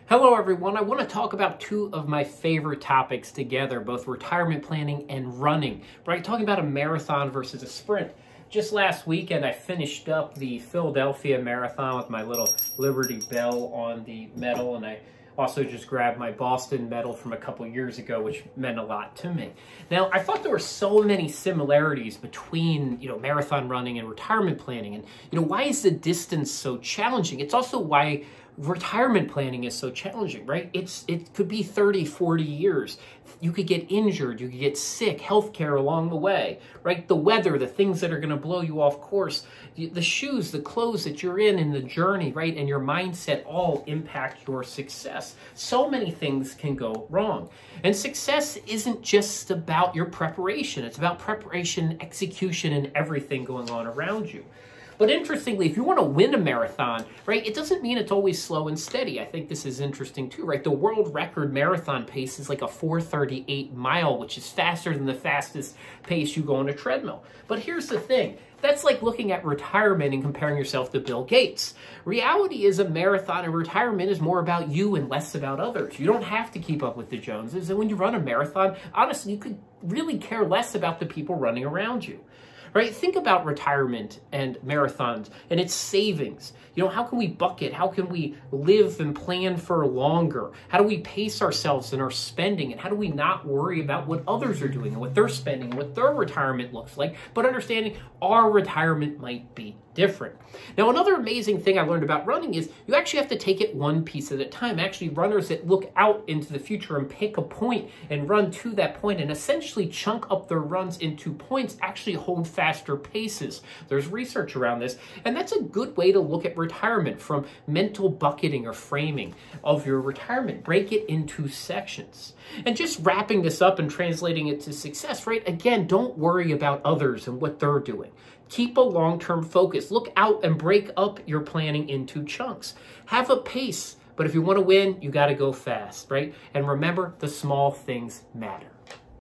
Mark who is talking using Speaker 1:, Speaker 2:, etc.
Speaker 1: Hello everyone, I want to talk about two of my favorite topics together, both retirement planning and running, right? Talking about a marathon versus a sprint. Just last weekend I finished up the Philadelphia Marathon with my little Liberty Bell on the medal, and I also just grabbed my Boston medal from a couple years ago, which meant a lot to me. Now, I thought there were so many similarities between, marathon running and retirement planning. And, why is the distance so challenging? It's also why retirement planning is so challenging, right? It could be 30, 40 years. You could get injured, you could get sick, healthcare along the way, right? The weather, the things that are going to blow you off course, the shoes, the clothes that you're in the journey, right? And your mindset all impact your success. So many things can go wrong. And success isn't just about your preparation. It's about preparation, execution, and everything going on around you. But interestingly, if you want to win a marathon, right, it doesn't mean it's always slow and steady. I think this is interesting too, right? The world record marathon pace is like a 4:38 mile, which is faster than the fastest pace you go on a treadmill. But here's the thing. That's like looking at retirement and comparing yourself to Bill Gates. Reality is a marathon and retirement is more about you and less about others. You don't have to keep up with the Joneses. And when you run a marathon, honestly, you could really care less about the people running around you. Right? Think about retirement and marathons and its savings. How can we bucket? How can we live and plan for longer? How do we pace ourselves in our spending? And how do we not worry about what others are doing and what they're spending and what their retirement looks like, but understanding our retirement might be different. Now, another amazing thing I learned about running is you actually have to take it one piece at a time. Actually, runners that look out into the future and pick a point and run to that point and essentially chunk up their runs into points actually hold faster paces. There's research around this, and that's a good way to look at retirement from mental bucketing or framing of your retirement. Break it into sections. And just wrapping this up and translating it to success, right? Again, don't worry about others and what they're doing. Keep a long-term focus. Look out and break up your planning into chunks. Have a pace, but if you want to win, you got to go fast, right? And remember, the small things matter.